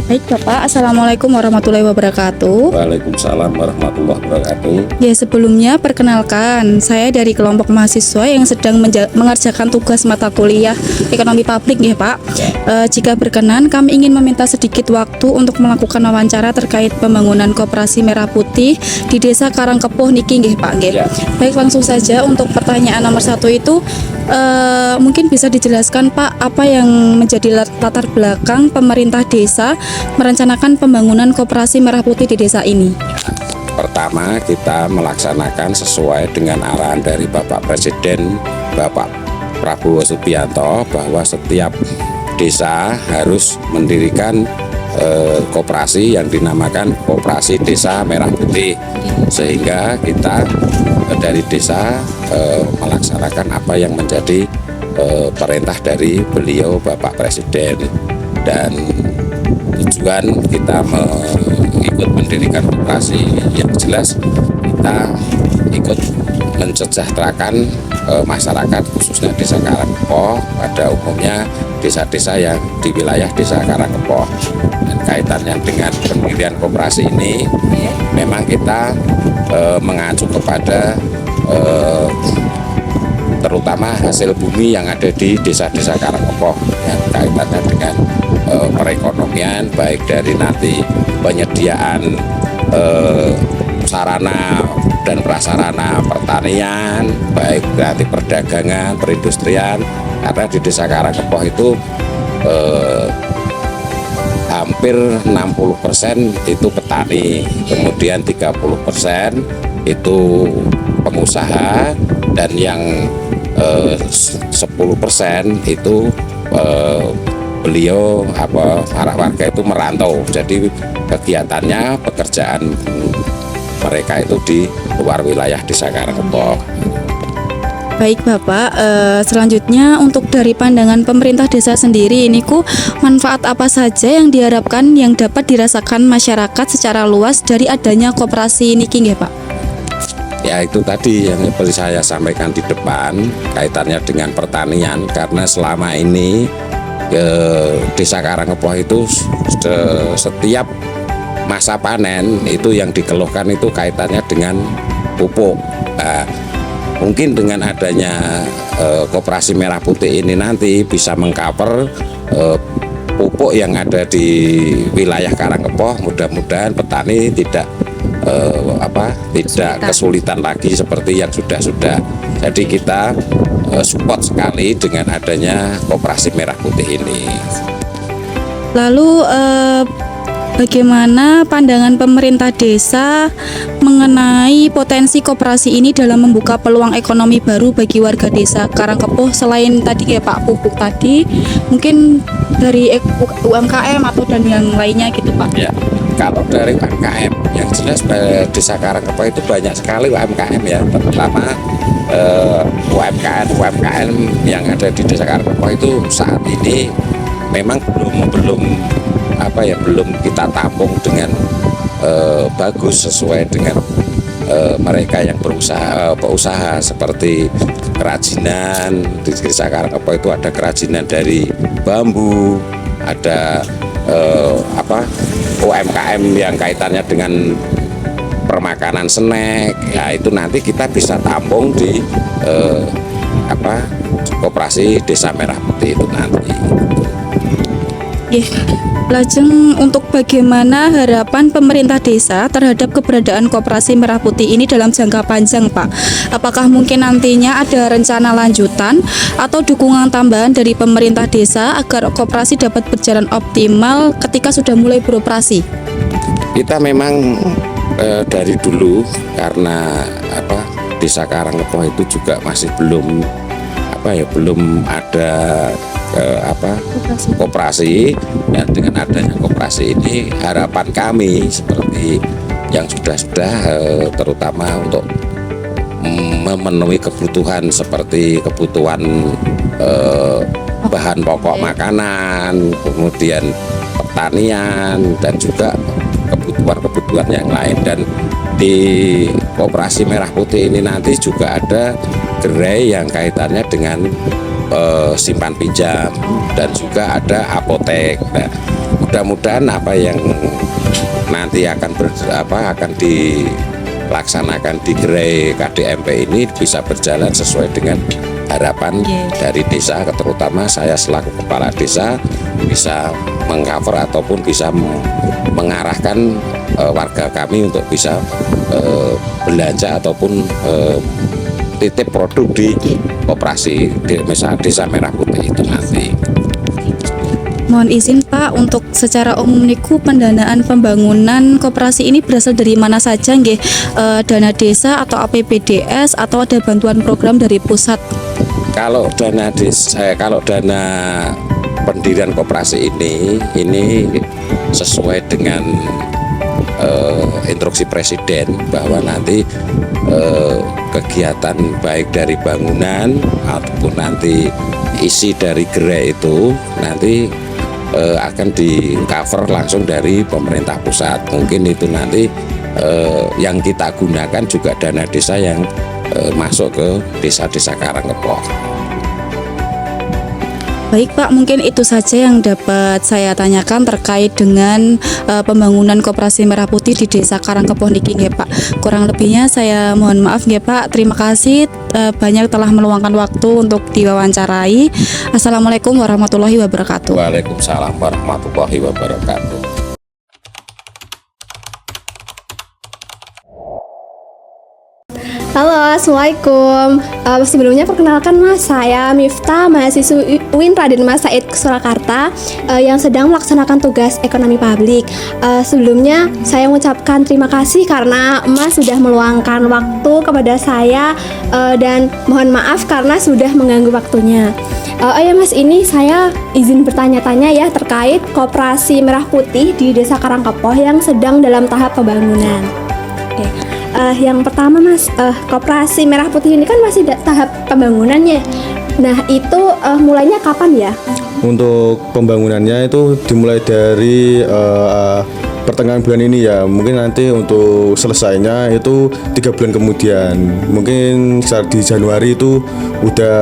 Baik Bapak, Assalamualaikum warahmatullahi wabarakatuh. Waalaikumsalam warahmatullahi wabarakatuh. Ya sebelumnya perkenalkan, saya dari kelompok mahasiswa yang sedang mengerjakan tugas mata kuliah Ekonomi Publik ya Pak. Jika berkenan, kami ingin meminta sedikit waktu untuk melakukan wawancara terkait pembangunan Koperasi Merah Putih di Desa Karangkepuh niki nggih Pak nggih. Ya. Baik, langsung saja untuk pertanyaan nomor 1 itu mungkin bisa dijelaskan Pak, apa yang menjadi latar belakang pemerintah desa merencanakan pembangunan Koperasi Merah Putih di desa ini? Pertama, kita melaksanakan sesuai dengan arahan dari Bapak Presiden, Bapak Prabowo Subianto, bahwa setiap desa harus mendirikan koperasi yang dinamakan Koperasi Desa Merah Putih, sehingga kita dari desa melaksanakan apa yang menjadi perintah dari beliau Bapak Presiden. Dan tujuan kita ikut mendirikan koperasi yang jelas kita ikut mensejahterakan masyarakat, khususnya desa Karangkepuh, pada umumnya desa-desa yang di wilayah desa Karangkepuh. Dan kaitannya dengan pendirian koperasi ini memang kita mengacu kepada terutama hasil bumi yang ada di desa-desa Karangkepuh yang kaitannya dengan perekonomian, baik dari nanti penyediaan sarana dan prasarana pertanian, baik nanti perdagangan, perindustrian, karena di desa Karangkepuh itu hampir 60% itu petani, kemudian 30% itu pengusaha, dan yang 10% itu beliau para warga itu merantau. Jadi kegiatannya, pekerjaan mereka itu di luar wilayah desa Karangkepuh. Baik Bapak, selanjutnya untuk dari pandangan pemerintah desa sendiri ini manfaat apa saja yang diharapkan yang dapat dirasakan masyarakat secara luas dari adanya koperasi niki nggih Pak? Ya, itu tadi yang seperti saya sampaikan di depan, kaitannya dengan pertanian, karena selama ini desa Karangkepuh itu setiap masa panen itu yang dikeluhkan itu kaitannya dengan pupuk. Nah, mungkin dengan adanya Koperasi Merah Putih ini nanti bisa mengcover pupuk yang ada di wilayah Karangkepuh. Mudah-mudahan petani tidak kesulitan lagi seperti yang sudah. Jadi kita support sekali dengan adanya Koperasi Merah Putih ini. Lalu bagaimana pandangan pemerintah desa mengenai potensi koperasi ini dalam membuka peluang ekonomi baru bagi warga desa Karangkepuh selain tadi ya Pak pupuk tadi, mungkin dari UMKM atau dan yang lainnya gitu Pak? Ya, kalau dari UMKM yang jelas desa Karangkepuh itu banyak sekali UMKM ya, terutama UMKM yang ada di desa Karangkepuh itu saat ini memang belum kita tampung dengan bagus sesuai dengan mereka yang berusaha perusaha seperti kerajinan. Di desa Karangkepuh itu ada kerajinan dari bambu, ada UMKM yang kaitannya dengan permakanan snack. Ya, itu nanti kita bisa tampung di Koperasi Desa Merah Putih itu nanti. Lajeng untuk bagaimana harapan pemerintah desa terhadap keberadaan Koperasi Merah Putih ini dalam jangka panjang Pak? Apakah mungkin nantinya ada rencana lanjutan atau dukungan tambahan dari pemerintah desa agar koperasi dapat berjalan optimal ketika sudah mulai beroperasi? Kita memang dari dulu karena desa Karangkepuh itu juga masih belum ada koperasi. Dan dengan adanya koperasi ini harapan kami seperti yang sudah terutama untuk memenuhi kebutuhan seperti kebutuhan bahan pokok makanan, kemudian pertanian, dan juga kebutuhan-kebutuhan yang lain. Dan di Koperasi Merah Putih ini nanti juga ada gerai yang kaitannya dengan simpan pinjam dan juga ada apotek. Nah, mudah-mudahan apa yang nanti akan dilaksanakan di gerai KDMP ini bisa berjalan sesuai dengan harapan dari desa, terutama saya selaku kepala desa bisa mengcover ataupun bisa mengarahkan warga kami untuk bisa belanja ataupun titip produk di koperasi misalnya Desa Merah Putih itu nanti. Mohon izin Pak, untuk secara umum niku pendanaan pembangunan koperasi ini berasal dari mana saja nggih? Dana desa atau APBDes atau ada bantuan program dari pusat? Kalau dana pendirian koperasi ini sesuai dengan instruksi Presiden bahwa nanti kegiatan baik dari bangunan ataupun nanti isi dari gerai itu nanti akan di cover langsung dari pemerintah pusat. Mungkin itu nanti yang kita gunakan juga dana desa yang masuk ke desa-desa Karangkepoh. Baik Pak, mungkin itu saja yang dapat saya tanyakan terkait dengan pembangunan Koperasi Merah Putih di Desa Karangkepoh niki nggih Pak. Kurang lebihnya saya mohon maaf nggih Pak. Terima kasih banyak telah meluangkan waktu untuk diwawancarai. Assalamualaikum warahmatullahi wabarakatuh. Waalaikumsalam warahmatullahi wabarakatuh. Halo, Assalamualaikum. Sebelumnya perkenalkan Mas, saya Miftah, mahasiswi UIN Raden Mas Said Surakarta yang sedang melaksanakan tugas ekonomi publik. Sebelumnya saya mengucapkan terima kasih karena Mas sudah meluangkan waktu kepada saya dan mohon maaf karena sudah mengganggu waktunya. Ya Mas, ini saya izin bertanya-tanya ya terkait Koperasi Merah Putih di Desa Karangkepoh yang sedang dalam tahap pembangunan. Oke. Yang pertama Mas, Koperasi Merah Putih ini kan masih tahap pembangunannya. Nah itu mulainya kapan ya? Untuk pembangunannya itu dimulai dari pertengahan bulan ini ya. Mungkin nanti untuk selesainya itu 3 bulan kemudian. Mungkin saat di Januari itu udah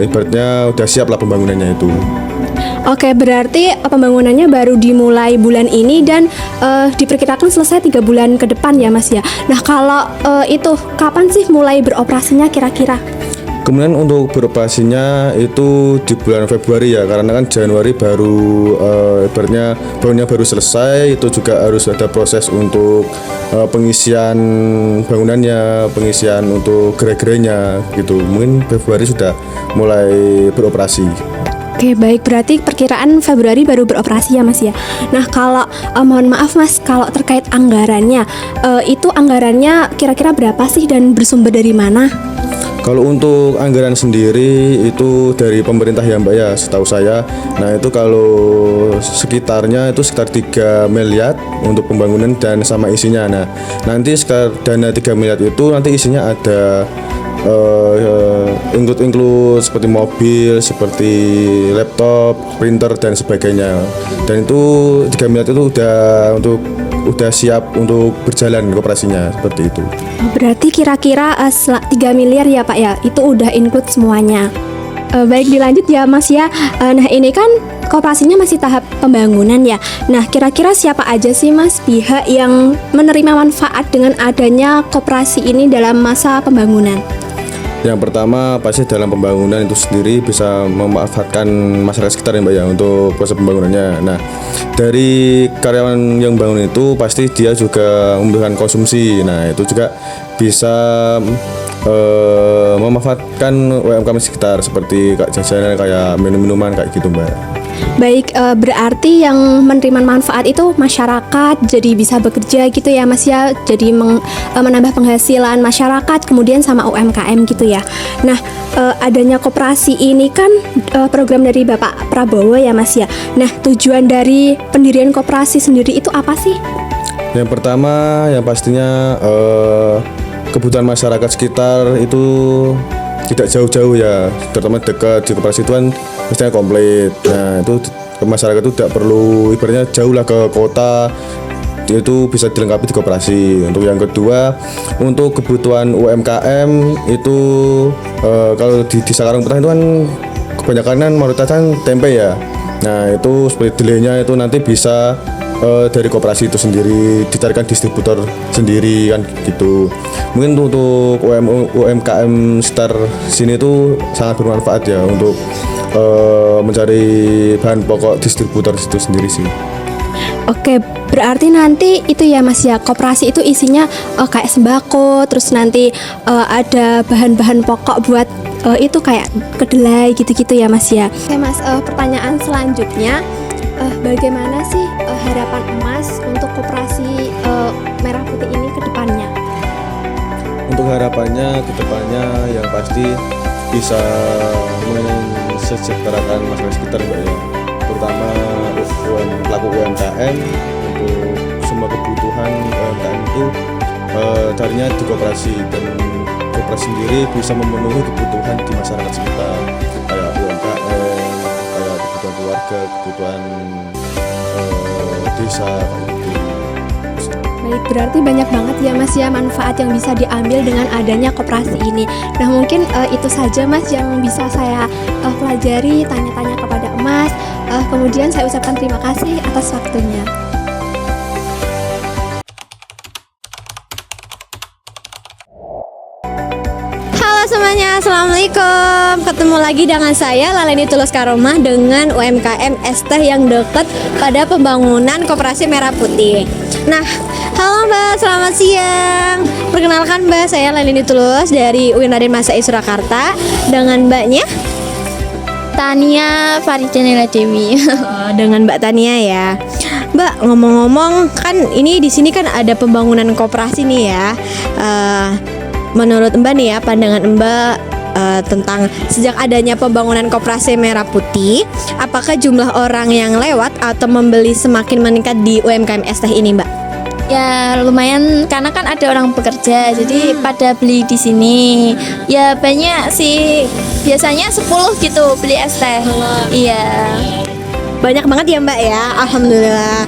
ibaratnya udah siap lah pembangunannya itu. Oke, berarti pembangunannya baru dimulai bulan ini dan diperkirakan selesai 3 bulan ke depan ya Mas ya. Nah kalau itu kapan sih mulai beroperasinya kira-kira? Kemudian untuk beroperasinya itu di bulan Februari ya, karena kan Januari baru ibaratnya bangunnya baru selesai, itu juga harus ada proses untuk pengisian bangunannya, pengisian untuk gerai-gerainya gitu. Mungkin Februari sudah mulai beroperasi. Oke, baik, berarti perkiraan Februari baru beroperasi ya Mas ya. Nah kalau mohon maaf Mas, kalau terkait anggarannya itu anggarannya kira-kira berapa sih dan bersumber dari mana? Kalau untuk anggaran sendiri itu dari pemerintah ya Mbak ya, setahu saya. Nah itu kalau sekitarnya itu sekitar 3 miliar untuk pembangunan dan sama isinya. Nah nanti sekitar dana 3 miliar itu nanti isinya ada include seperti mobil, seperti laptop, printer dan sebagainya. Dan itu 3 miliar itu udah siap untuk berjalan operasinya seperti itu. Berarti kira-kira 3 miliar ya Pak ya, itu udah include semuanya. Baik, dilanjut ya Mas ya. Nah ini kan koperasinya masih tahap pembangunan ya. Nah kira-kira siapa aja sih Mas pihak yang menerima manfaat dengan adanya koperasi ini dalam masa pembangunan? Yang pertama pasti dalam pembangunan itu sendiri bisa memanfaatkan masyarakat sekitar ya Mbak ya untuk proses pembangunannya. Nah dari karyawan yang bangun itu pasti dia juga membutuhkan konsumsi. Nah itu juga bisa memanfaatkan UMKM sekitar seperti jajanan kayak minum-minuman kayak gitu Mbak. Baik, berarti yang menerima manfaat itu masyarakat jadi bisa bekerja gitu ya Mas ya. Jadi menambah penghasilan masyarakat kemudian sama UMKM gitu ya. Nah adanya koperasi ini kan program dari Bapak Prabowo ya Mas ya. Nah tujuan dari pendirian koperasi sendiri itu apa sih? Yang pertama yang pastinya kebutuhan masyarakat sekitar itu tidak jauh-jauh ya, terutama dekat di koperasi itu kan mestinya komplit. Nah itu masyarakat itu tidak perlu ibaratnya jauh lah ke kota itu bisa dilengkapi di koperasi. Untuk yang kedua, untuk kebutuhan UMKM itu kalau di Desa Karangputih itu kan kebanyakan kan mayoritas kan tempe ya. Nah itu seperti delaynya itu nanti bisa dari koperasi itu sendiri, dicarikan distributor sendiri kan gitu. Mungkin untuk UMKM sekitar sini itu sangat bermanfaat ya untuk mencari bahan pokok distributor itu sendiri sih. Oke, berarti nanti itu ya Mas ya, koperasi itu isinya kayak sembako, terus nanti ada bahan-bahan pokok buat itu kayak kedelai gitu-gitu ya Mas ya. Oke Mas, pertanyaan selanjutnya, bagaimana sih harapan Mas untuk koperasi Merah Putih ini ke depannya? Untuk harapannya ke depannya yang pasti bisa mensejahterakan masyarakat sekitar Mbak ya, terutama pelaku UMKM. Untuk semua kebutuhan UMKM itu carinya di koperasi, dan koperasi sendiri bisa memenuhi kebutuhan di masyarakat sekitar kayak UMKM, kayak kebutuhan keluarga, kebutuhan desa kayak gitu. Baik, berarti banyak banget ya Mas ya manfaat yang bisa diambil dengan adanya koperasi ini. Nah mungkin itu saja Mas yang bisa saya pelajari, tanya-tanya kepada Mas. Kemudian saya ucapkan terima kasih atas waktunya. Halo semuanya, Assalamualaikum. Ketemu lagi dengan saya Laleni Tulus Karomah dengan UMKM ST yang dekat pada pembangunan Koperasi Merah Putih. Nah, halo Mbak, selamat siang. Perkenalkan Mbak, saya Laleni Tulus dari UIN Raden Masai Surakarta dengan Mbaknya Tania Faridjanila Dewi. dengan Mbak Tania ya. Mbak, ngomong-ngomong kan ini di sini kan ada pembangunan koperasi nih ya. Menurut Mbak nih ya, pandangan Mbak tentang sejak adanya pembangunan Koperasi Merah Putih, apakah jumlah orang yang lewat atau membeli semakin meningkat di UMKM ST ini, Mbak? Ya lumayan karena kan ada orang bekerja, jadi pada beli di sini. Ya banyak sih, biasanya 10 gitu beli es teh. Iya. Banyak banget ya Mbak ya, alhamdulillah.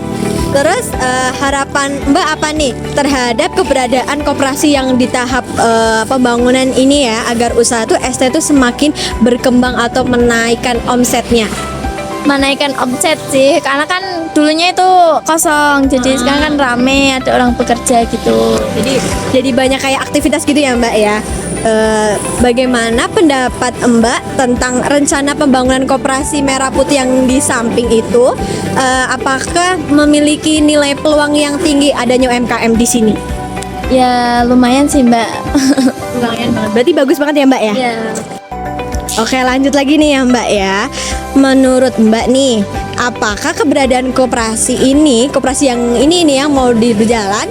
Terus harapan Mbak apa nih terhadap keberadaan koperasi yang di tahap pembangunan ini ya, agar usaha tuh ST itu semakin berkembang atau menaikkan omsetnya? Menaikkan omset sih, karena kan dulunya itu kosong, jadi sekarang kan rame, ada orang bekerja gitu. Jadi banyak kayak aktivitas gitu ya Mbak ya. Bagaimana pendapat Mbak tentang rencana pembangunan Koperasi Merah Putih yang di samping itu? Apakah memiliki nilai peluang yang tinggi adanya UMKM di sini? Ya lumayan sih Mbak. Lumayan banget. Berarti bagus banget ya Mbak ya? Ya. Oke, lanjut lagi nih ya Mbak ya. Menurut Mbak nih, apakah keberadaan koperasi yang ini yang mau berjalan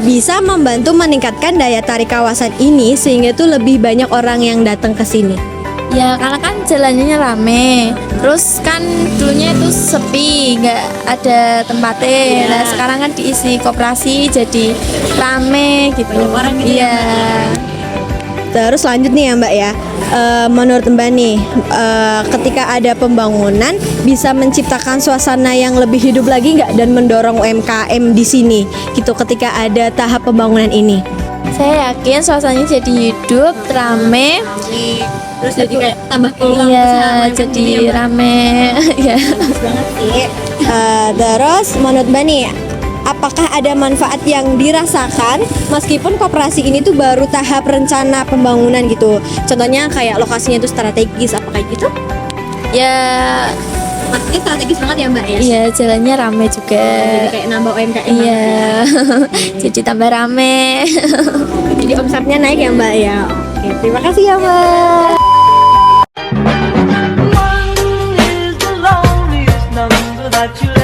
bisa membantu meningkatkan daya tarik kawasan ini sehingga itu lebih banyak orang yang datang ke sini? Ya karena kan jalannya rame, terus kan dulunya itu sepi, nggak ada tempatnya. Nah sekarang kan diisi koperasi jadi rame gitu. Banyak orang gitu. Iya. Terus lanjut nih ya Mbak ya, menurut Mbak nih, ketika ada pembangunan bisa menciptakan suasana yang lebih hidup lagi nggak dan mendorong UMKM di sini gitu ketika ada tahap pembangunan ini? Saya yakin suasananya jadi hidup, rame, Terus jadi kayak tambah peluang iya usaha jadi UMKM ya, Mbak? rame. Ya. Terus menurut Mbak nih, apakah ada manfaat yang dirasakan meskipun koperasi ini tuh baru tahap rencana pembangunan gitu? Contohnya kayak lokasinya itu strategis, apa kayak gitu? Ya, Maksudnya strategis banget ya Mbak ya? iya jalannya rame juga. Jadi kayak nambah UMKM. Iya, jadi tambah rame. Jadi omsetnya naik ya Mbak ya? Oke, terima kasih ya Mbak. One is the loneliest number that you'll